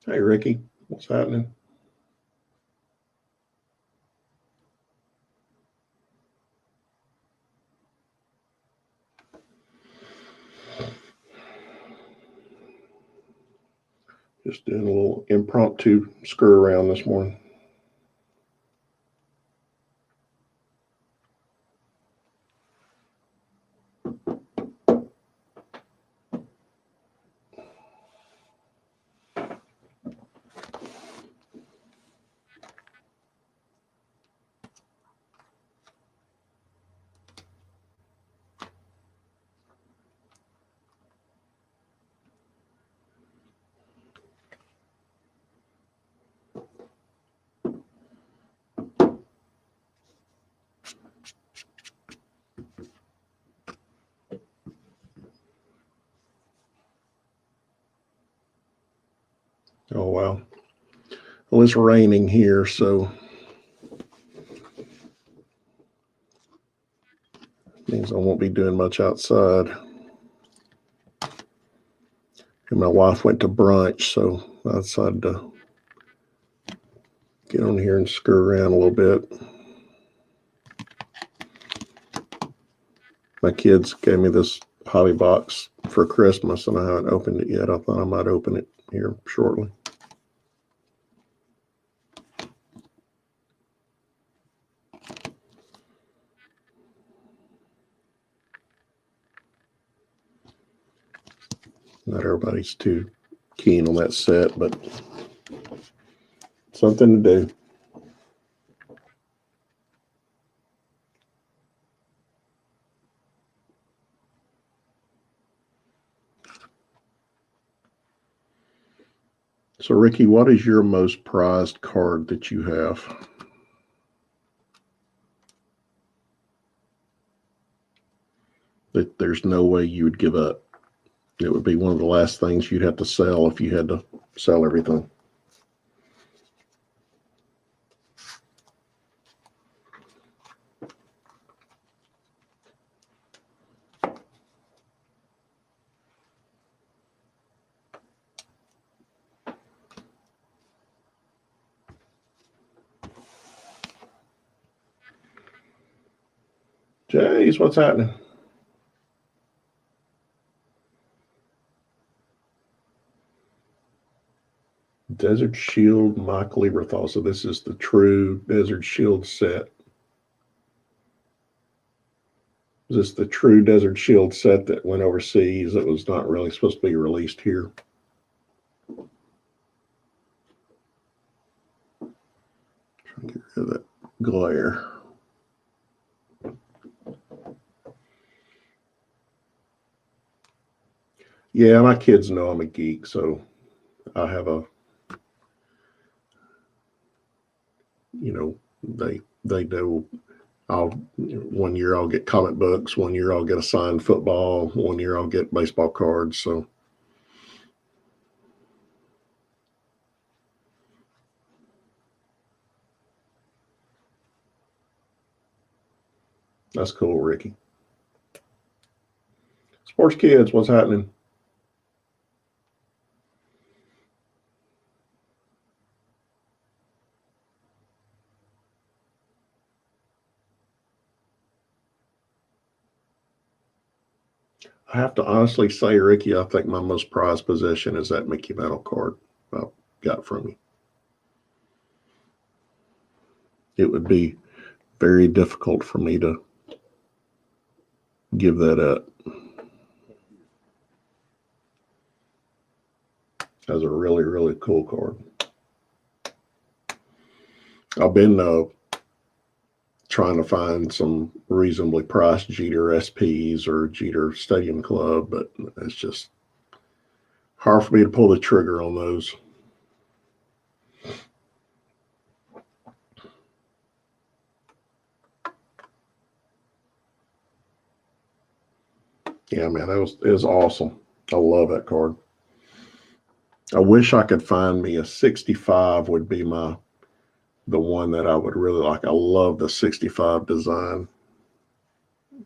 Hey, Ricky, what's happening? Just doing a little impromptu screw around this morning. Oh, wow. Well, it's raining here, so means I won't be doing much outside. And my wife went to brunch, so I decided to get on here and screw around a little bit. My kids gave me this hobby box for Christmas, and I haven't opened it yet. I thought I might open it here shortly. Not everybody's too keen on that set, but something to do. So, Ricky, what is your most prized card that you have? That there's no way you would give up. It would be one of the last things you'd have to sell if you had to sell everything. Jace, what's happening? Desert Shield, Mike Lieberthal. So this is the true Desert Shield set. Is this the true Desert Shield set that went overseas that was not really supposed to be released here? Trying to get rid of that glare. Yeah, my kids know I'm a geek, so I have a, they know one year I'll get comic books, one year I'll get a signed football, one year I'll get baseball cards. So that's cool, Ricky. Sports Kids, what's happening? I have to honestly say, Ricky, I think my most prized possession is that Mickey Mantle card I got from you. It would be very difficult for me to give that up. That's a really, really cool card. I've been trying to find some reasonably priced Jeter SPs or Jeter Stadium Club, but it's just hard for me to pull the trigger on those. Yeah, man, it was awesome. I love that card. I wish I could find me a 65 would be the one that I would really like. I love the 65 design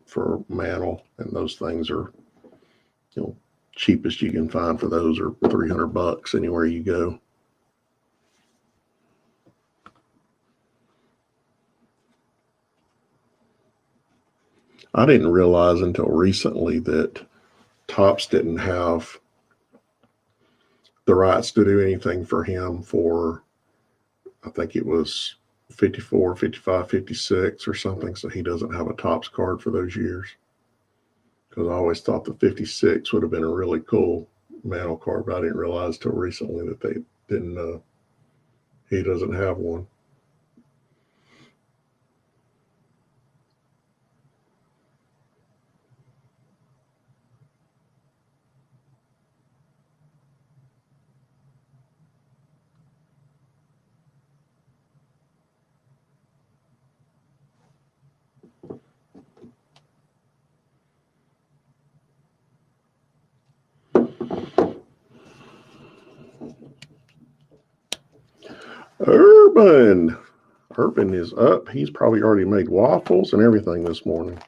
for Mantle, and those things are, cheapest you can find for those are $300 anywhere you go. I didn't realize until recently that Topps didn't have the rights to do anything for him for, I think it was 54, 55, 56 or something. So he doesn't have a Topps card for those years. Because I always thought the 56 would have been a really cool Mantle card, but I didn't realize till recently that they didn't, he doesn't have one. Urban is up. He's probably already made waffles and everything this morning.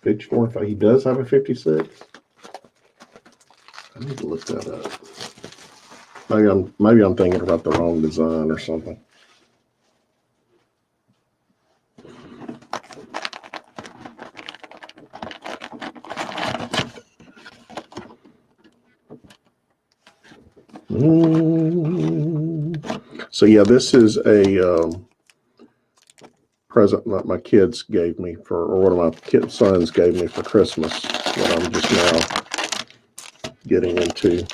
He does have a 56. I need to look that up. Maybe I'm thinking about the wrong design or something. So yeah, this is a present that my kids gave me or one of my sons gave me for Christmas that I'm just now getting into.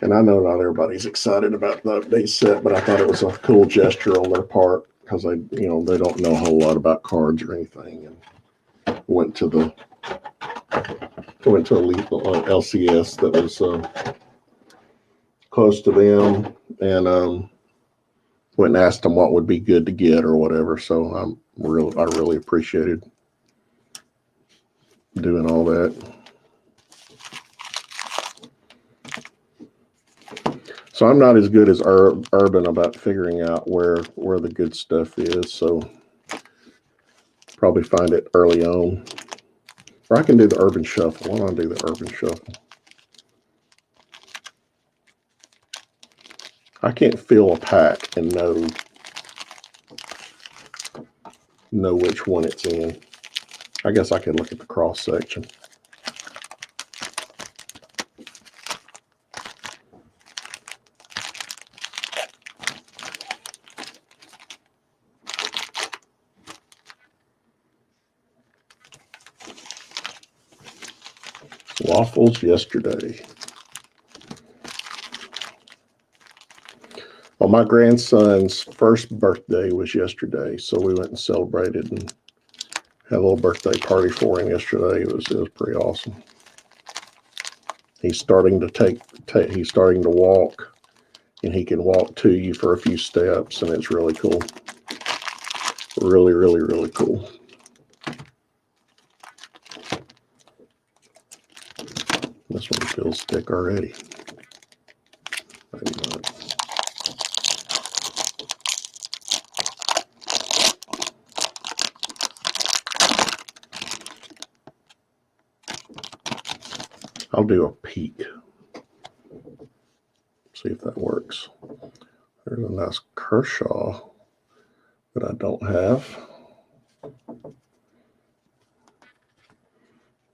And I know not everybody's excited about the update set, but I thought it was a cool gesture on their part because they don't know a whole lot about cards or anything, and went to a LCS that was close to them, and went and asked them what would be good to get or whatever. So I really appreciated doing all that. So I'm not as good as Urban about figuring out where the good stuff is. So probably find it early on. Or I can do the Urban Shuffle. Why don't I do the Urban Shuffle? I can't feel a pack and know which one it's in. I guess I could look at the cross section. Waffles yesterday. Well, my grandson's first birthday was yesterday, so we went and celebrated and had a little birthday party for him yesterday. It was pretty awesome. He's starting to he's starting to walk, and he can walk to you for a few steps, and it's really cool. Really, really, really cool. This one feels thick already. Maybe not. I'll do a peek. See if that works. There's a nice Kershaw that I don't have.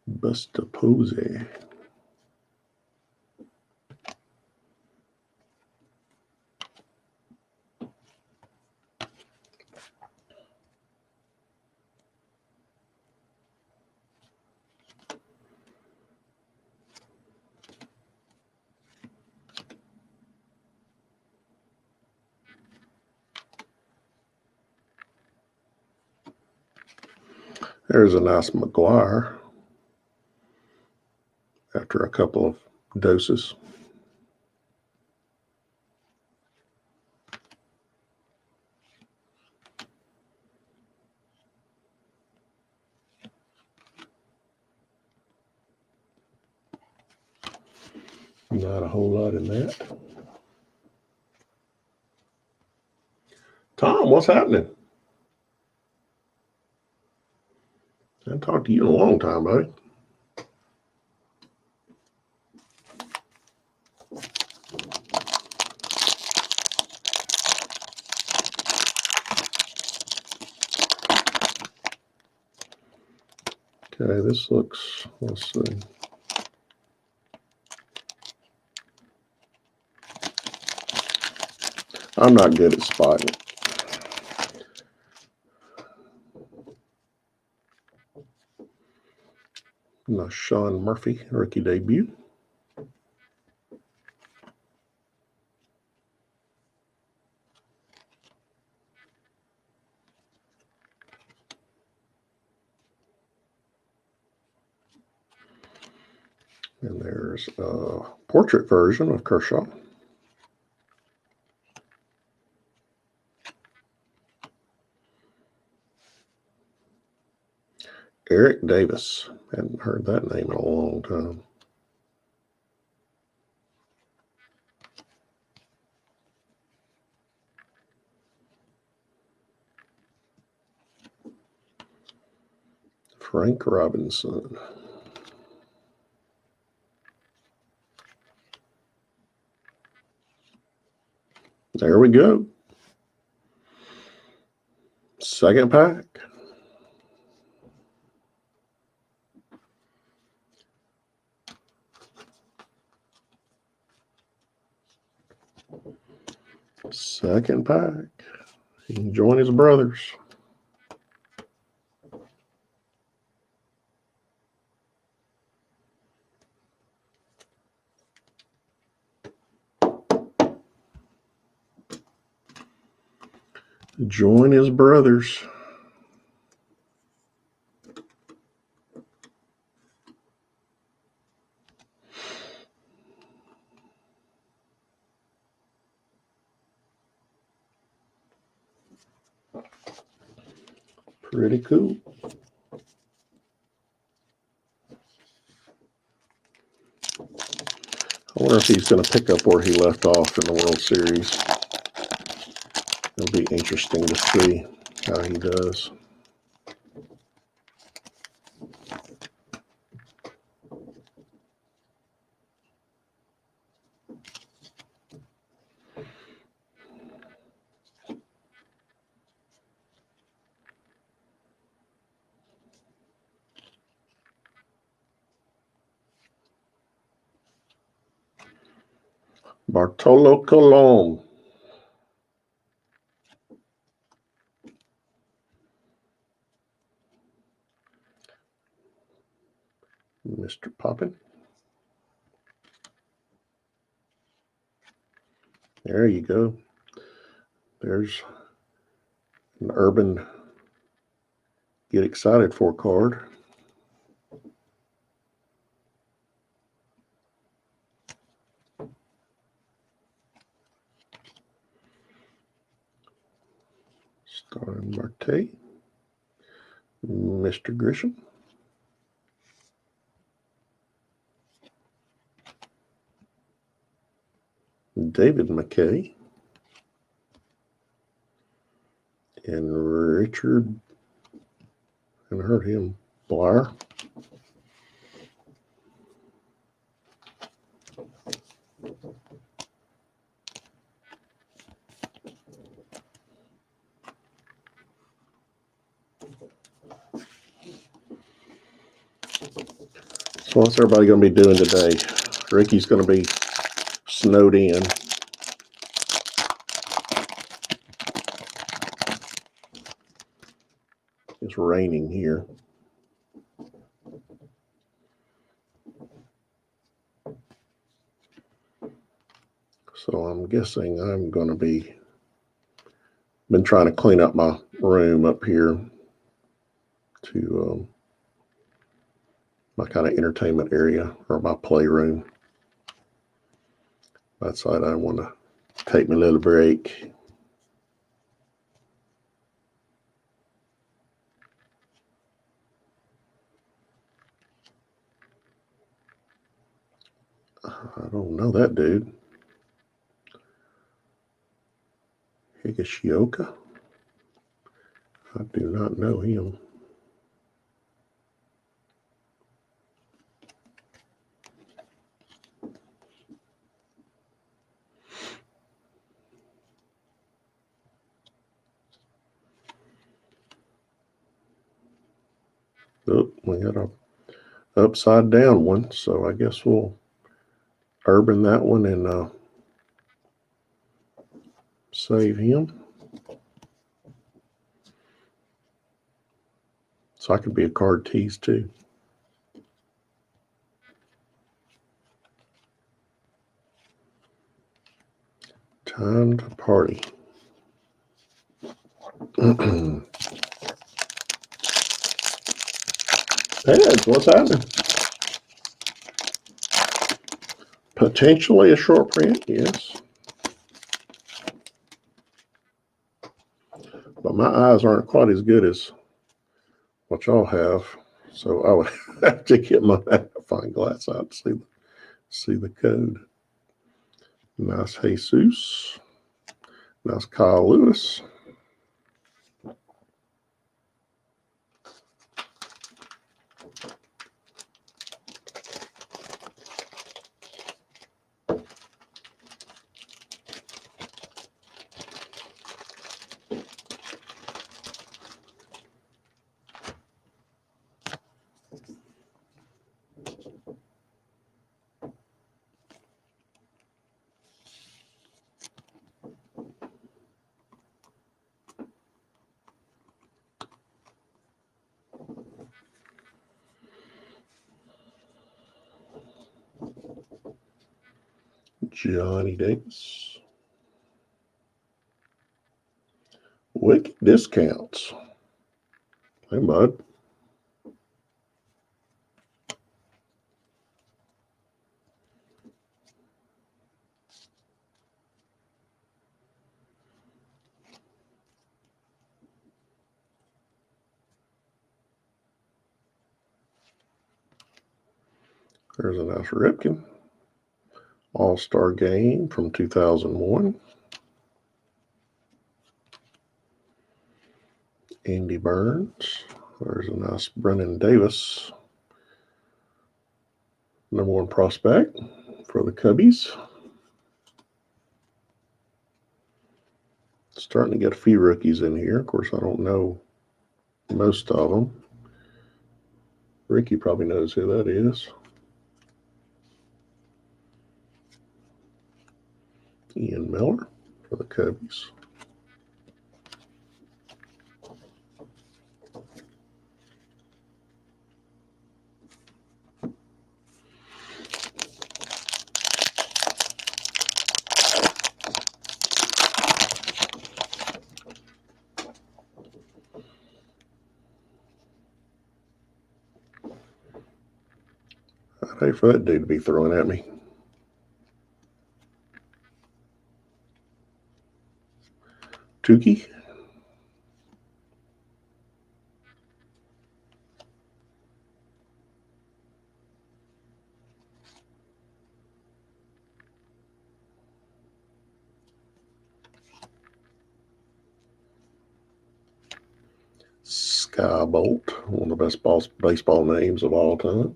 Bustapose. There's a nice McGuire after a couple of doses. Not a whole lot in that. Tom, what's happening? I haven't talked to you in a long time, buddy. Okay, this looks, let's see. I'm not good at spotting. Nice Sean Murphy rookie debut. And there's a portrait version of Kershaw. Eric Davis. Hadn't heard that name in a long time. Frank Robinson. There we go. Second pack. Second pack. He can join his brothers. Join his brothers. Pretty cool. I wonder if he's going to pick up where he left off in the World Series. It'll be interesting to see how he does. Bartolo Colon. Mr. Poppin. There you go. There's an Urban Get Excited for card. Starling Marte. Mr. Grisham. David McKay. And Richard, I heard him, Blair. So what's everybody going to be doing today? Ricky's going to be snowed in. It's raining here. So I'm guessing I'm going to been trying to clean up my room up here to my kind of entertainment area or my playroom. That's why I want to take my little break. I don't know that dude. Higashioka? I do not know him. Oh, we got a upside down one, so I guess we'll Urban that one and save him. So I could be a card tease too. Time to party. Heads, what's happening? Potentially a short print, yes. But my eyes aren't quite as good as what y'all have. So I would have to get my magnifying glass out to see the code. Nice Jesus. Nice Kyle Lewis. Johnny Davis. Wicked discounts. Hey, bud. There's a nice Ripken. All-Star Game from 2001. Andy Burns. There's a nice Brennan Davis. #1 prospect for the Cubbies. Starting to get a few rookies in here. Of course, I don't know most of them. Ricky probably knows who that is. Ian Miller for the Cubbies. I'd hate for that dude to be throwing at me. Tukey. Skybolt, one of the best baseball names of all time.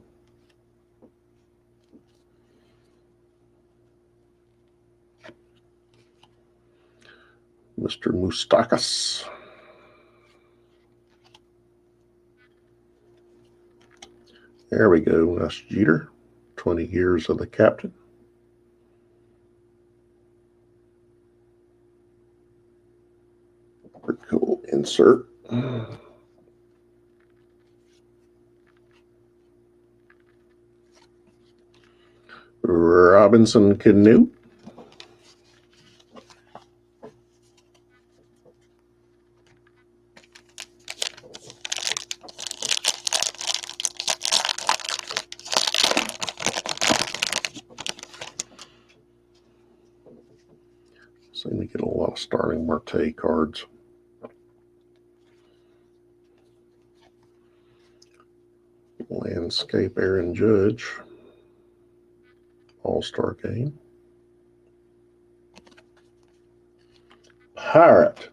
Mr. Moustakas. There we go. Nice Jeter. 20 years of the captain. Pretty cool insert. Robinson Cano. Seem to get a lot of Starling Marte cards. Landscape Aaron Judge. All-Star Game. Pirate.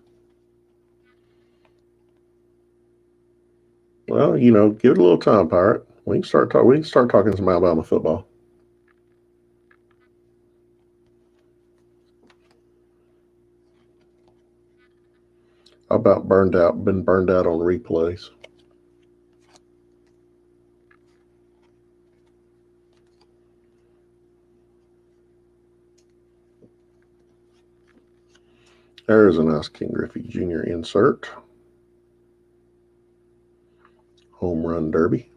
Well, you know, give it a little time, Pirate. We can start talking some Alabama football. How about been burned out on replays? There's a nice King Griffey Jr. insert. Home Run Derby.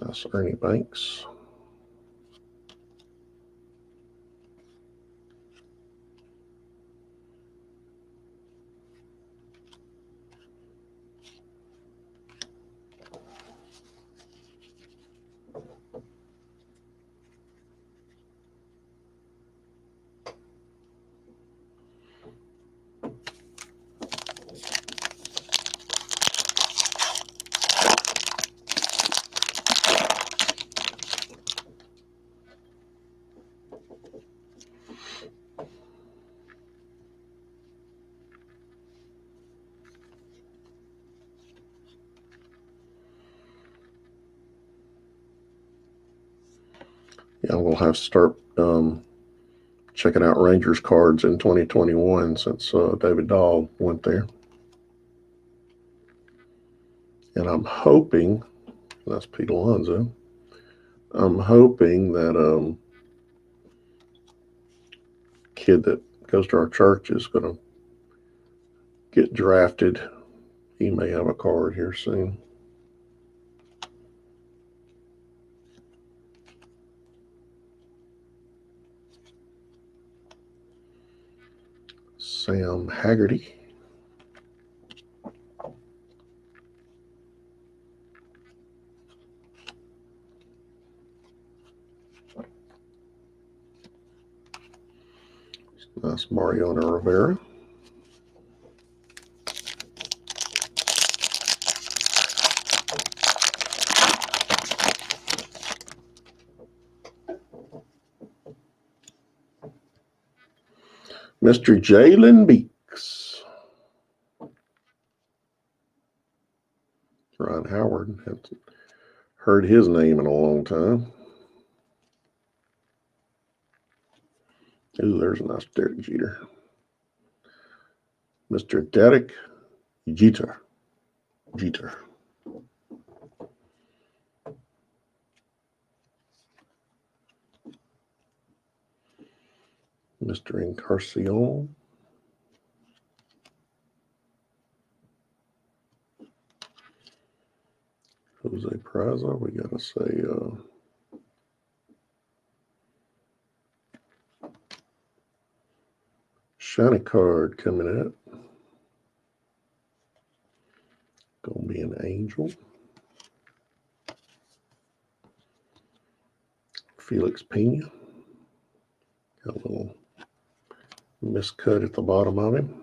Nice Ernie Banks. Yeah, we'll have to start checking out Rangers cards in 2021 since David Dahl went there. And I'm hoping, that's Pete Alonso, I'm hoping that kid that goes to our church is going to get drafted. He may have a card here soon. Sam Haggerty. Nice Mariano Rivera. Mr. Jalen Beeks. Ryan Howard. Haven't heard his name in a long time. Ooh, there's a nice Derek Jeter. Mr. Derek Jeter. Mr. Encarnacion. Jose Praza. We got to say shiny card coming up. Gonna be an Angel. Felix Pena. Got a little miscut at the bottom of him.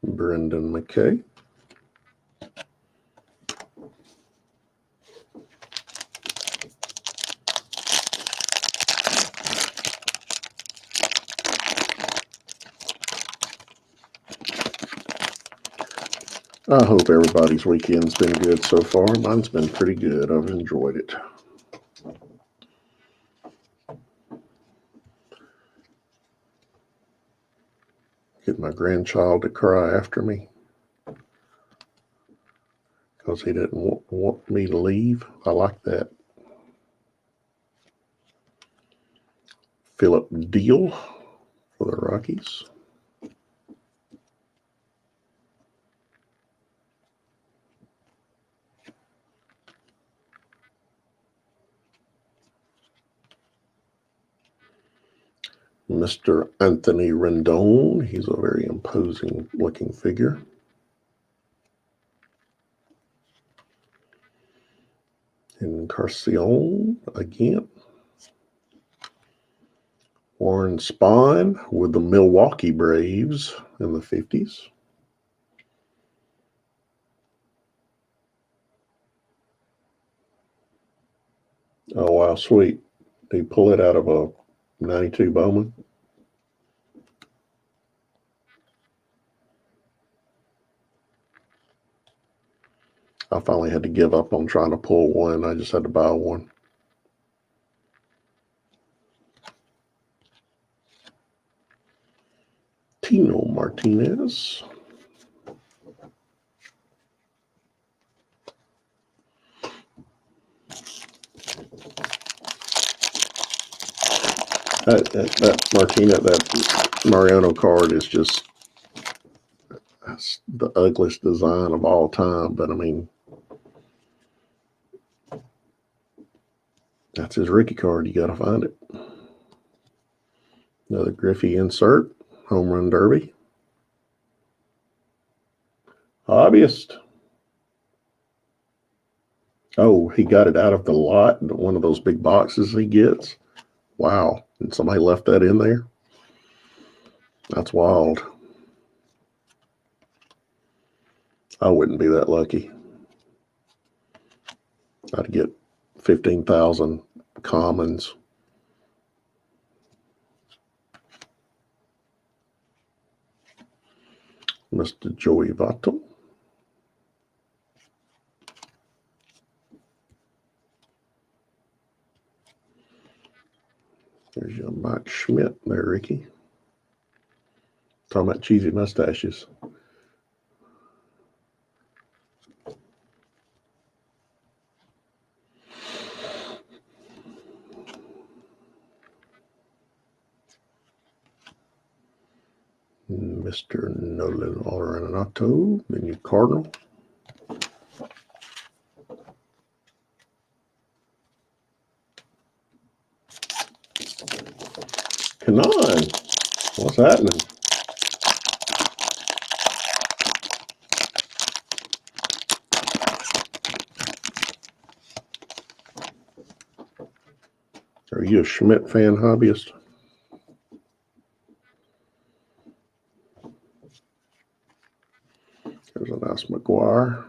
Brendan McKay. I hope everybody's weekend's been good so far. Mine's been pretty good. I've enjoyed it. Get my grandchild to cry after me because he didn't want me to leave. I like that. Philip Deal for the Rockies. Mr. Anthony Rendon. He's a very imposing looking figure. Encarnacion again. Warren Spahn with the Milwaukee Braves in the 50s. Oh, wow, sweet. Did he pull it out of a 92 Bowman? I finally had to give up on trying to pull one. I just had to buy one. Tino Martinez. That Martinez, that Mariano card is just the ugliest design of all time. But I mean, that's his rookie card. You got to find it. Another Griffey insert. Home Run Derby. Hobbyist. Oh, he got it out of the lot. One of those big boxes he gets. Wow. And somebody left that in there? That's wild. I wouldn't be that lucky. I'd get 15,000 commons. Mr. Joey Votto. There's your Mike Schmidt there, Ricky. Talking about cheesy mustaches. Mr. Nolan Arenado, the new Cardinal. Kanan, what's happening? Are you a Schmidt fan hobbyist? There's a nice McGuire.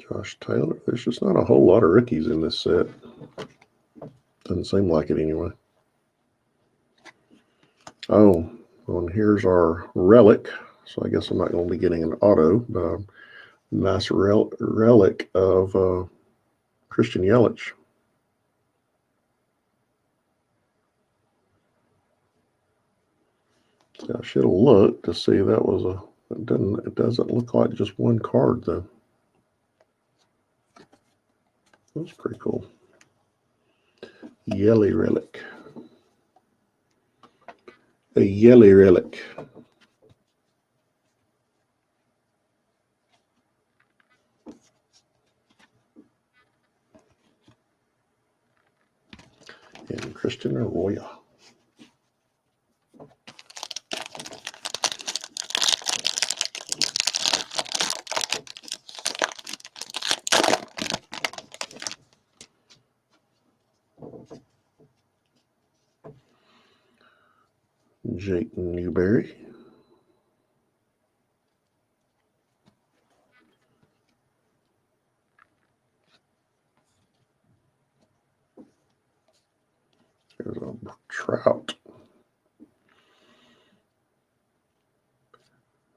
Josh Taylor. There's just not a whole lot of rookies in this set. Doesn't seem like it anyway. Oh, well, here's our relic. So I guess I'm not going to be getting an auto, but a nice relic of Christian Yelich. I should have looked to see that was a. It doesn't look like just one card though. That's pretty cool. Yelly relic. A yelly relic. And Christian Arroyo. Jake Newberry. There's a Trout.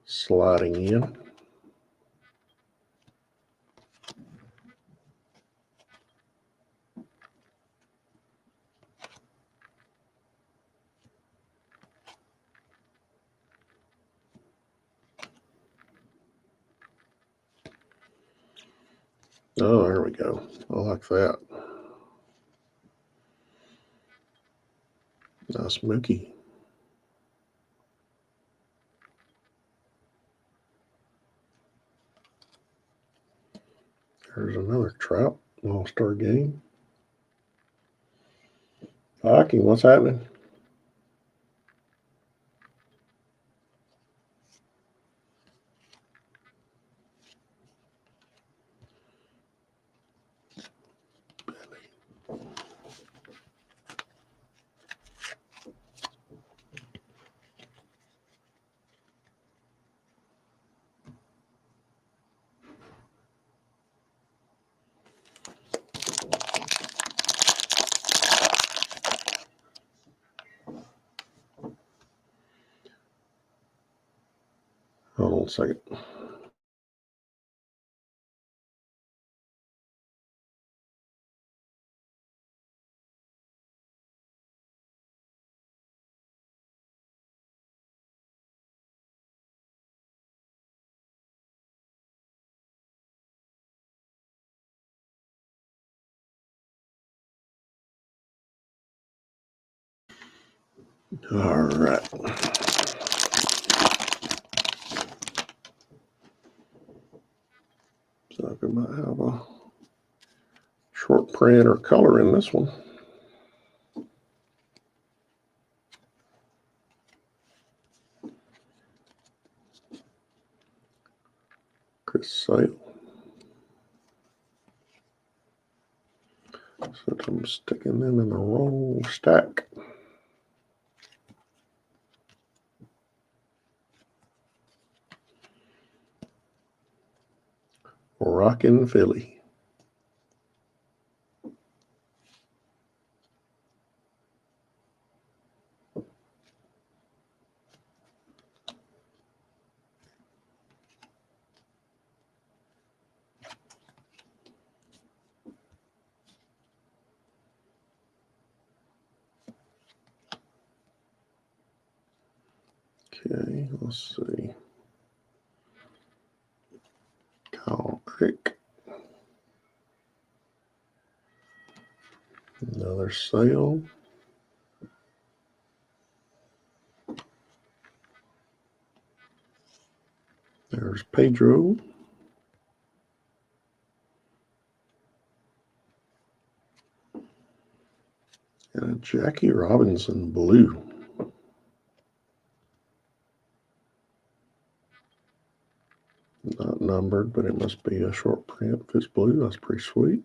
Sliding in. Oh, there we go. I like that. Nice Mookie. There's another Trout All-Star game. Hockey, what's happening? Hold on a second. All right. So I might have a short print or color in this one. Chris Sale. So I'm sticking them in the wrong stack. Rockin' Philly. Okay, let's see. Kyle Crick. Another Sale. There's Pedro. And a Jackie Robinson blue. Not numbered, but it must be a short print. If it's blue, that's pretty sweet.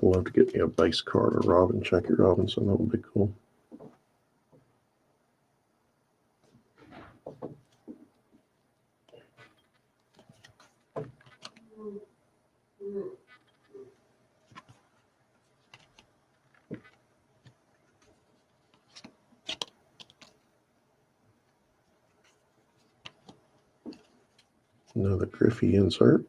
I'd love to get me a base card of Jackie Robinson. That would be cool. Another Griffey insert.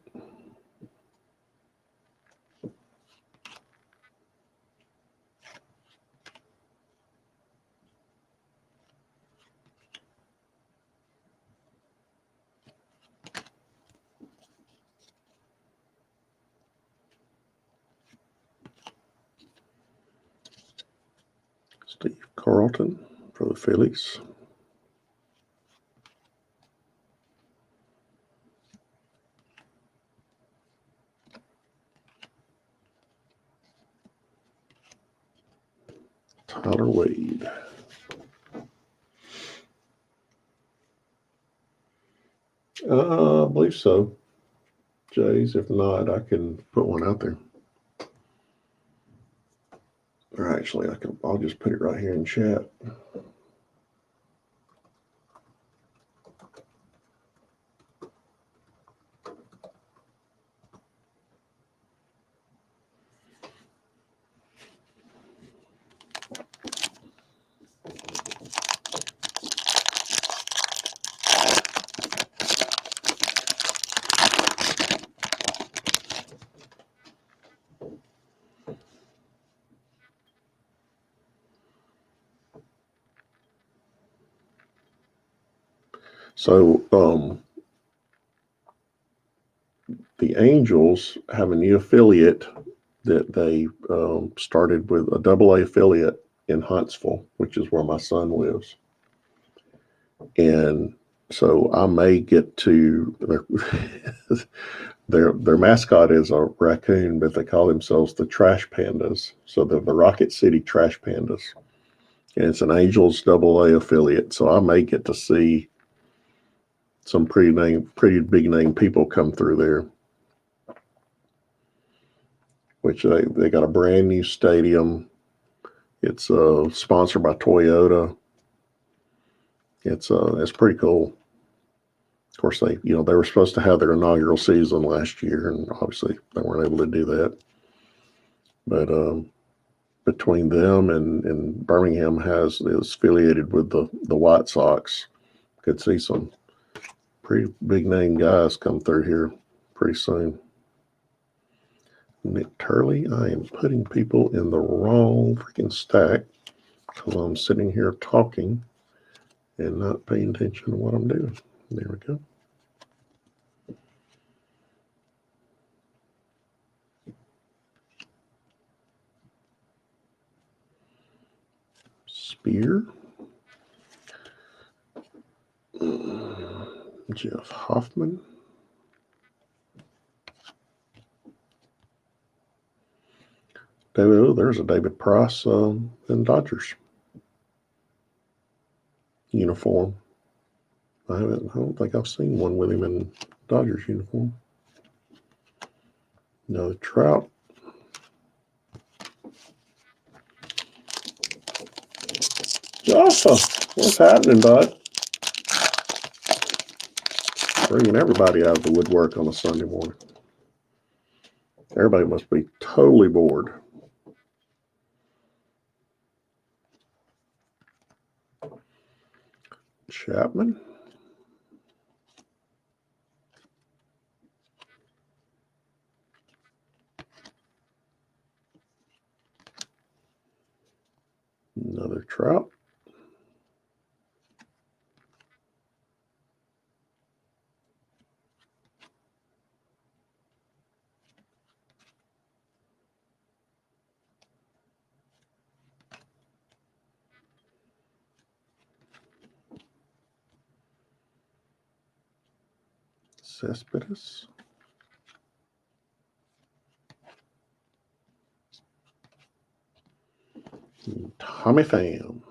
Steve Carlton for the Phillies. Tyler Wade. I believe so. Jays, if not, I can put one out there. Or actually, I'll just put it right here in chat. So the Angels have a new affiliate that they started with, a AA affiliate in Huntsville, which is where my son lives. And so I may get to their mascot is a raccoon, but they call themselves the Trash Pandas. So they're the Rocket City Trash Pandas. And it's an Angels AA affiliate. So I may get to see some pretty big name people come through there. Which they got a brand new stadium. It's sponsored by Toyota. It's pretty cool. Of course, they were supposed to have their inaugural season last year, and obviously they weren't able to do that. But between them and Birmingham is affiliated with the White Sox. Could see some pretty big name guys come through here pretty soon. Nick Turley, I am putting people in the wrong freaking stack because I'm sitting here talking and not paying attention to what I'm doing. There we go. Spear. Jeff Hoffman. There's a David Price in Dodgers uniform. I don't think I've seen one with him in Dodgers uniform. Another Trout. Joshua, what's happening, bud? Bringing everybody out of the woodwork on a Sunday morning. Everybody must be totally bored. Chapman. Another Trout. Cespedes. Tommy Pham.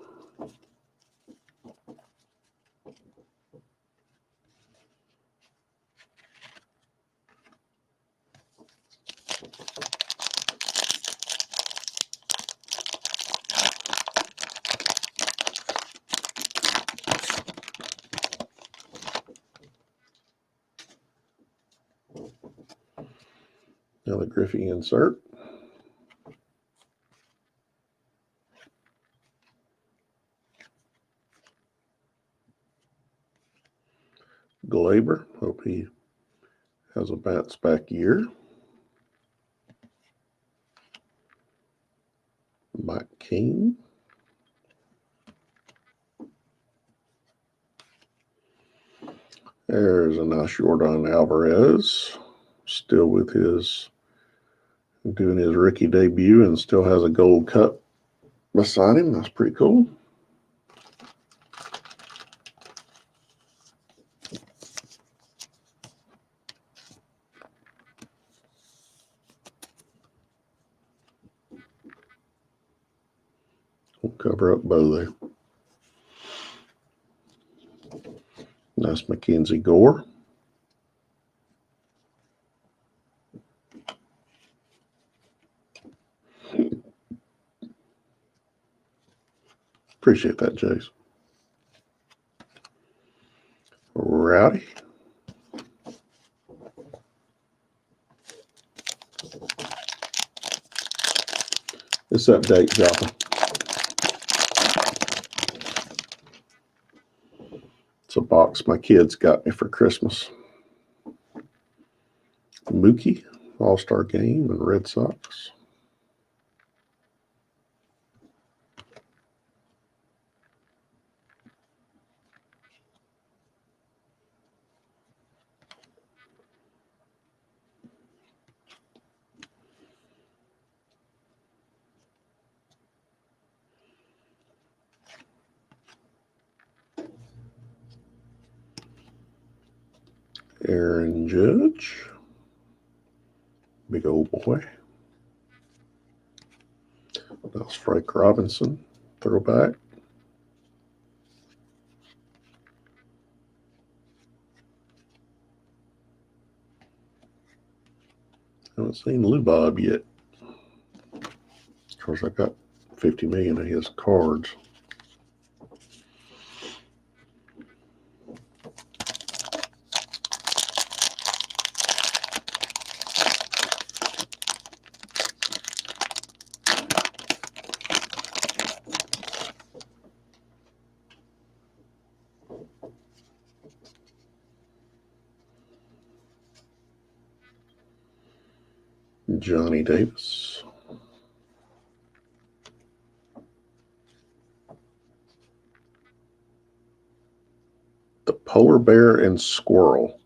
Another Griffey insert. Glaber. Hope he has a bounce back year. Mike King. There's a nice Jordan Alvarez. Still with his, doing his rookie debut and still has a gold cup beside him. That's pretty cool. We'll cover up bow there. Nice Mackenzie Gore. Appreciate that, Jace. Rowdy. This update, Joppa. It's a box my kids got me for Christmas. Mookie, All-Star Game, and Red Sox. Aaron Judge. Big old boy. That's Frank Robinson. Throwback. Haven't seen Lou Bob yet. Of course, I've got 50 million of his cards. Johnny Davis. The Polar Bear and Squirrel.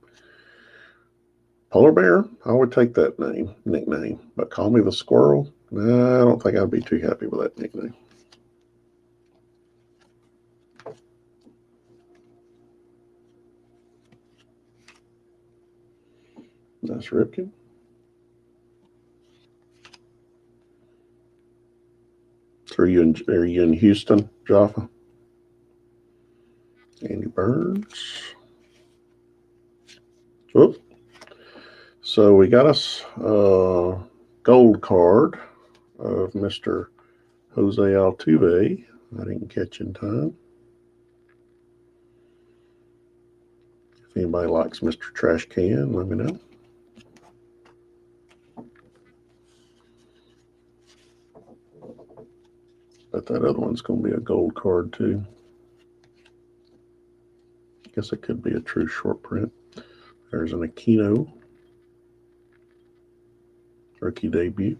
Polar Bear, I would take that nickname, but call me the Squirrel? Nah, I don't think I'd be too happy with that nickname. That's Ripken. So are you in Houston, Jaffa? Andy Burns. Whoop. So we got us a gold card of Mr. Jose Altuve. I didn't catch in time. If anybody likes Mr. Trash Can, let me know. But that other one's going to be a gold card too. Guess it could be a true short print. There's an Aquino rookie debut.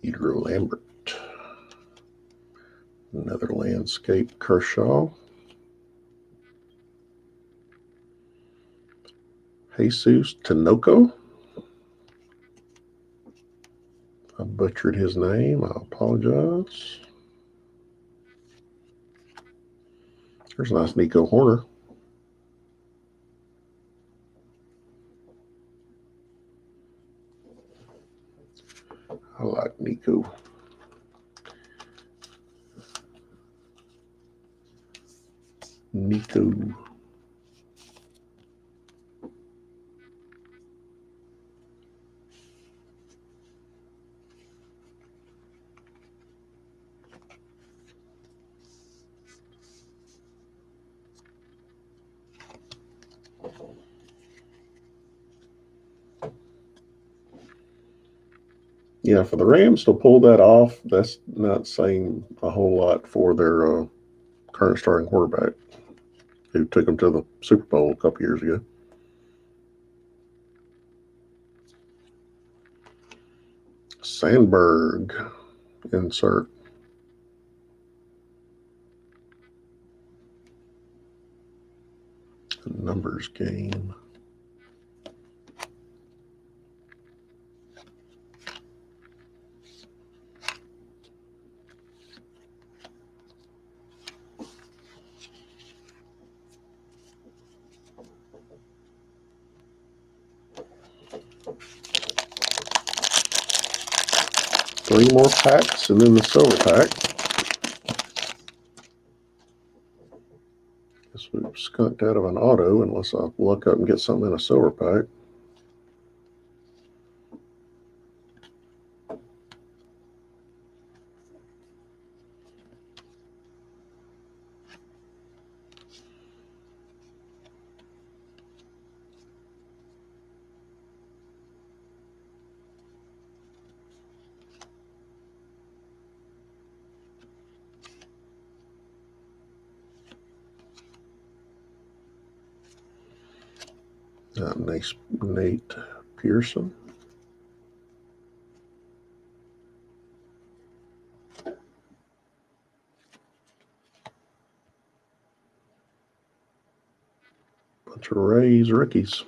Peter Lambert. Another landscape Kershaw. Jesus Tinoco. I butchered his name. I apologize. There's a nice Nico Horner. I like Nico. Yeah, for the Rams to pull that off, that's not saying a whole lot for their current starting quarterback, who took them to the Super Bowl a couple years ago. Sandberg, insert. Numbers game. Three more packs and then the silver pack. Guess we've skunked out of an auto unless I luck up and get something in a silver pack. Nice Nate Pearson. Bunch of Rays rookies.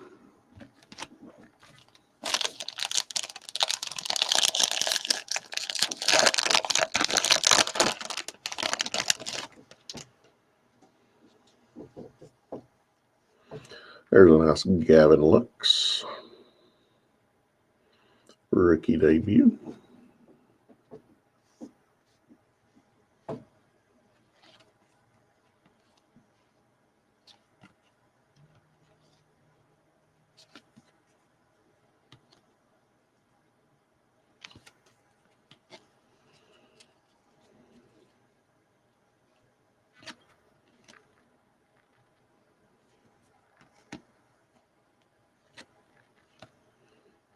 There's a nice Gavin Lux. Rookie debut.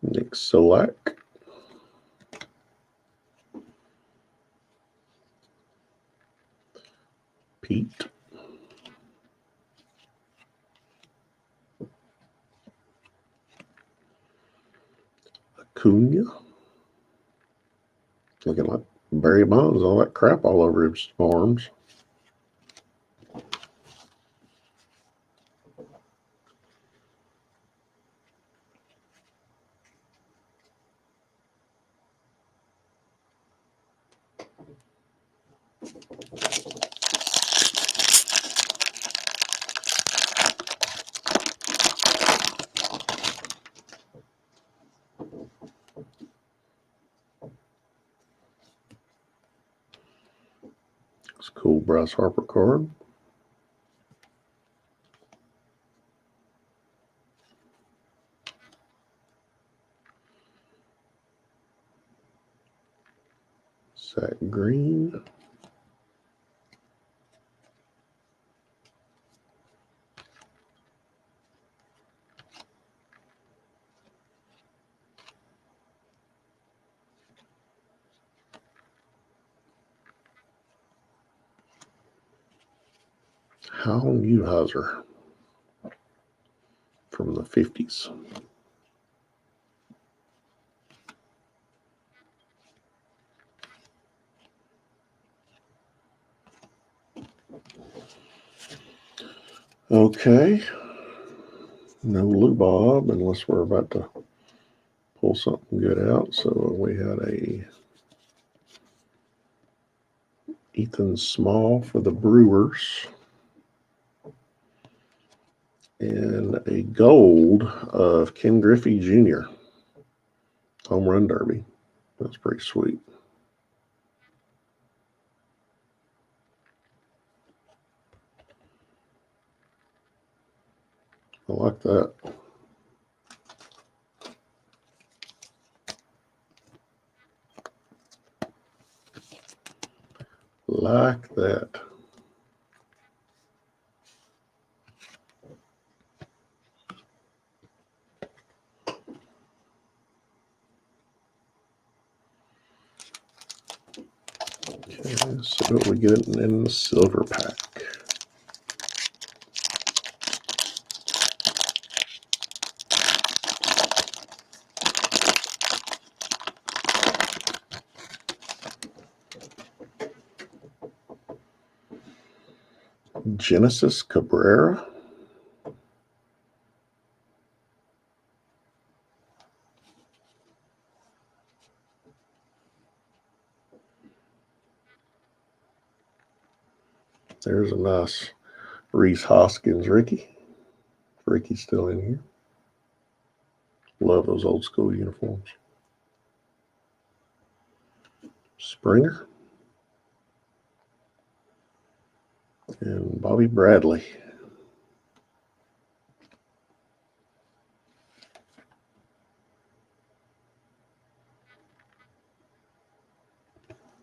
Nick Solak. Pete. Acuna. Looking like Barry Bonds, all that crap all over his arms. It's a cool Bryce Harper card. Zach Green. Hal Newhouser from the 50s. Okay. No Lou Bob unless we're about to pull something good out. So we had a Ethan Small for the Brewers. And a gold of Ken Griffey Jr. Home Run Derby. That's pretty sweet. I like that. Like that. Okay, let's see what we get in the silver pack. Genesis Cabrera. There's a nice Reese Hoskins Ricky. Ricky's still in here. Love those old school uniforms. Springer. And Bobby Bradley.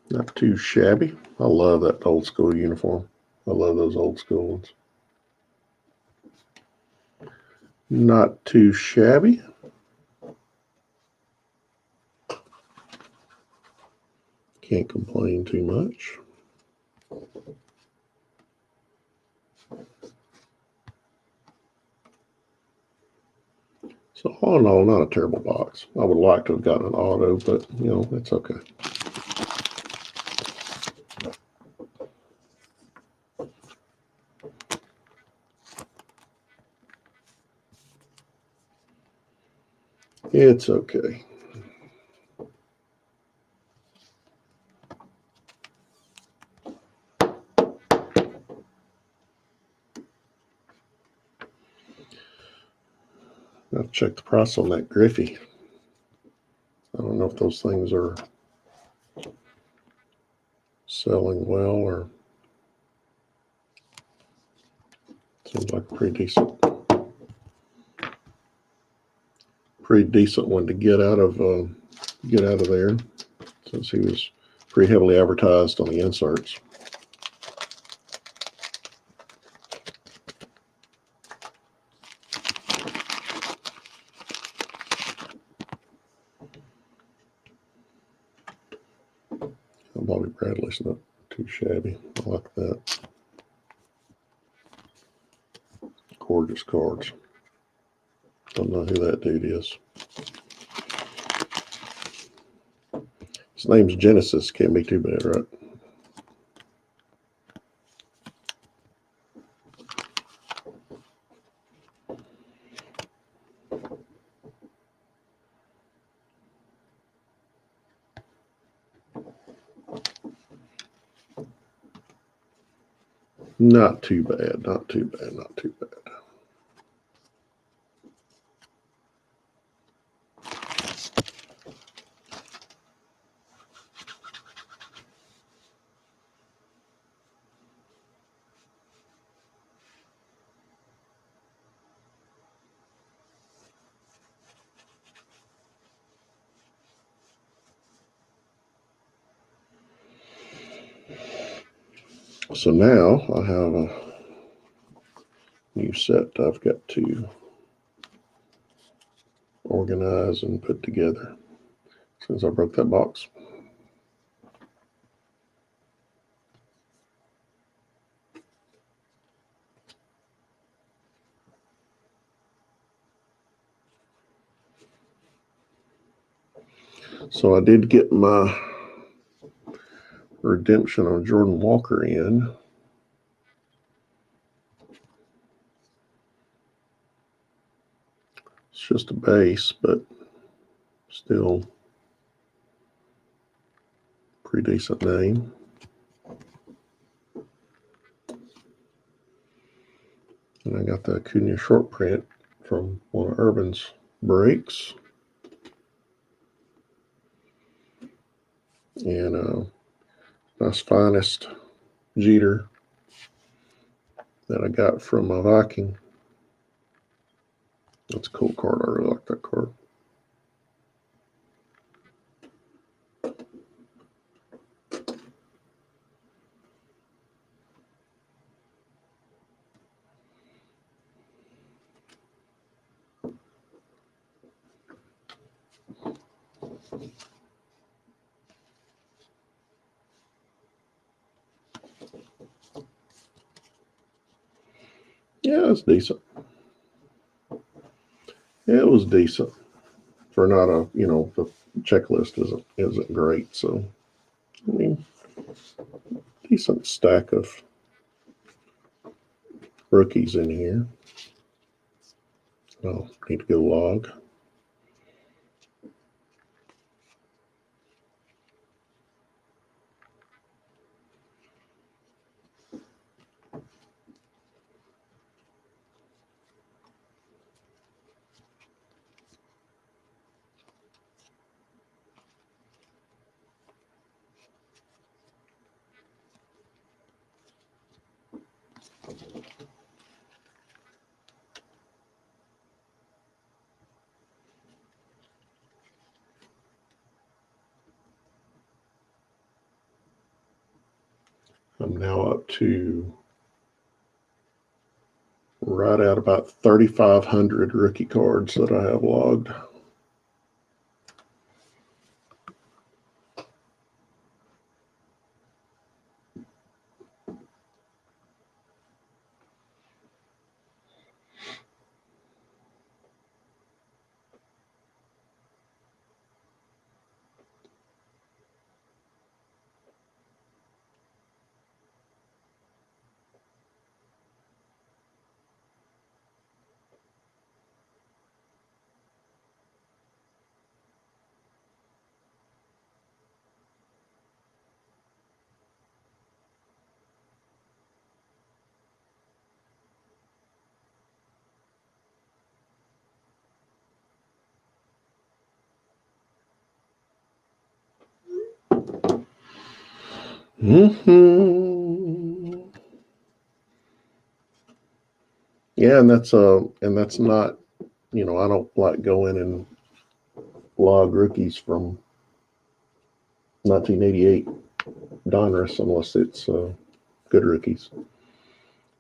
Not too shabby. I love that old school uniform. I love those old school ones. Not too shabby. Can't complain too much. So all in all, not a terrible box. I would like to have gotten an auto, but it's okay. It's okay. I'll check the price on that Griffey. I don't know if those things are selling well or seems like a pretty decent one to get out of there, since he was pretty heavily advertised on the inserts. Bobby Bradley's not too shabby. I like that. Gorgeous cards. Don't know who that dude is. His name's Genesis. Can't be too bad, right? Not too bad. Not too bad. Not too bad. So now I have a new set I've got to organize and put together since I broke that box. So I did get my redemption on Jordan Walker in. It's just a base, but still pretty decent name. And I got the Acuna short print from one of Urban's breaks. And nice finest Jeter that I got from my Viking. That's a cool card. I really like that card. Yeah, it's decent. Yeah, it was decent for not a, the checklist isn't great. So, I mean, decent stack of rookies in here. Oh, need to go log. I'm now up to right at about 3,500 rookie cards that I have logged. Mm-hmm. Yeah, and that's not, I don't like going and log rookies from 1988 Donruss unless it's good rookies.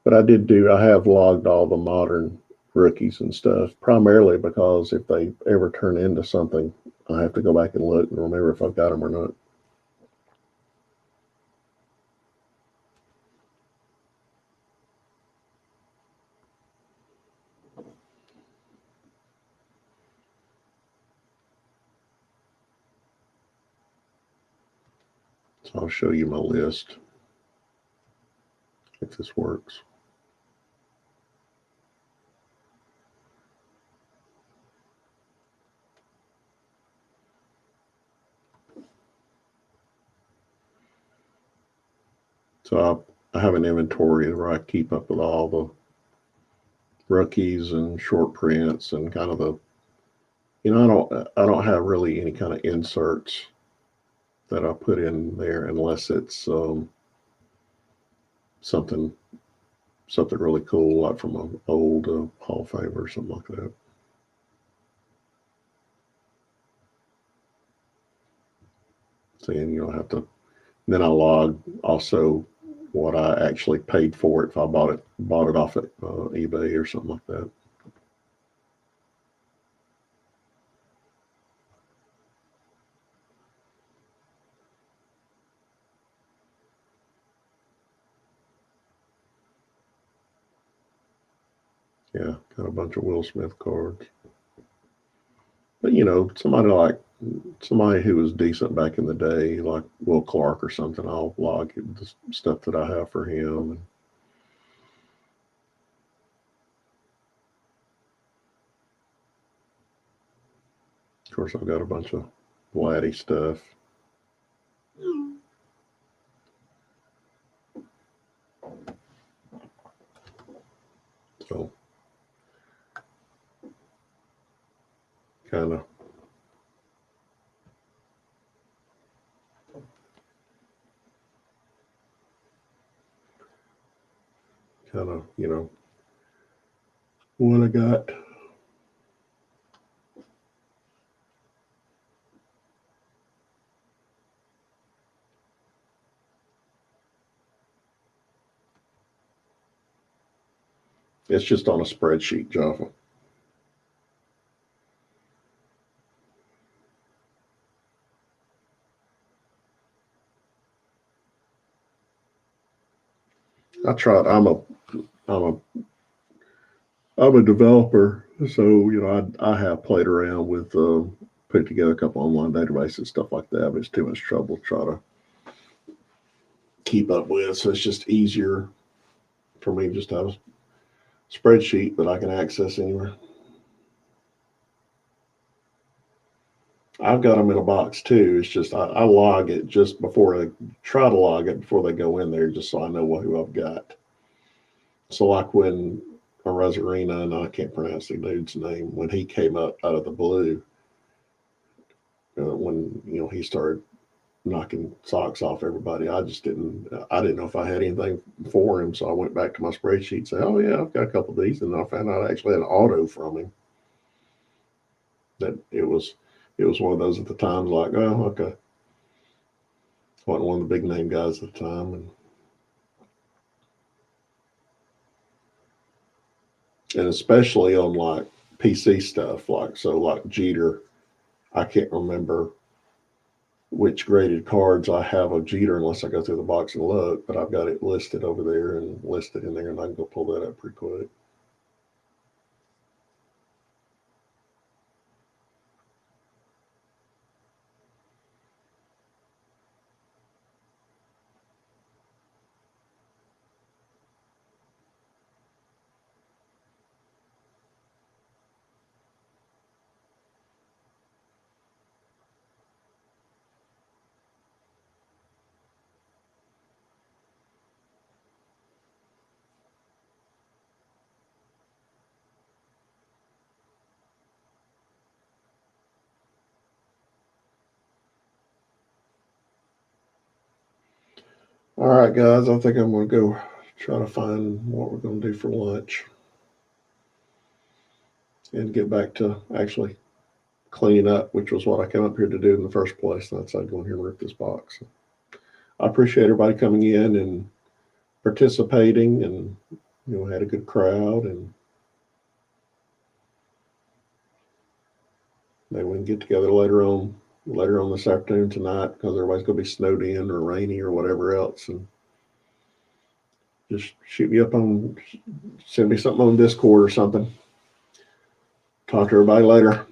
But I have logged all the modern rookies and stuff, primarily because if they ever turn into something, I have to go back and look and remember if I've got them or not. So I'll show you my list if this works. So I have an inventory where I keep up with all the rookies and short prints and kind of the, I don't have really any kind of inserts that I put in there unless it's something really cool, like from an old Hall of Fame or something like that. So you'll have to. Then I log also what I actually paid for it if I bought it off at eBay or something like that. Yeah, got a bunch of Will Smith cards. But somebody who was decent back in the day, like Will Clark or something, I'll log the stuff that I have for him. Of course, I've got a bunch of Vladdy stuff. So, kind of, you know, what I got. It's just on a spreadsheet, Java. I tried. I'm a developer, so you know I have played around with putting together a couple online databases and stuff like that, but it's too much trouble to try to keep up with. So it's just easier for me just to have a spreadsheet that I can access anywhere. I've got them in a box too. It's just I log it just before I try to log it before they go in there, just so I know who I've got. So like when Rosarina, and I can't pronounce the dude's name, when he came up out of the blue, when you know he started knocking socks off everybody, I didn't know if I had anything for him, so I went back to my spreadsheet and said, oh yeah, I've got a couple of these, and I found out I actually had an auto from him. That it was one of those at the time, like, oh okay, wasn't one of the big name guys at the time, and especially on like PC stuff, like Jeter, I can't remember which graded cards I have of Jeter unless I go through the box and look, but I've got it listed over there and listed in there, and I can go pull that up pretty quick. All right, guys, I think I'm going to go try to find what we're going to do for lunch and get back to actually cleaning up, which was what I came up here to do in the first place. And that's I'd go in here and rip this box. I appreciate everybody coming in and participating, and you know, had a good crowd, and maybe we can get together later on this afternoon tonight, because everybody's going to be snowed in or rainy or whatever else, and just send me something on Discord or something. Talk to everybody later.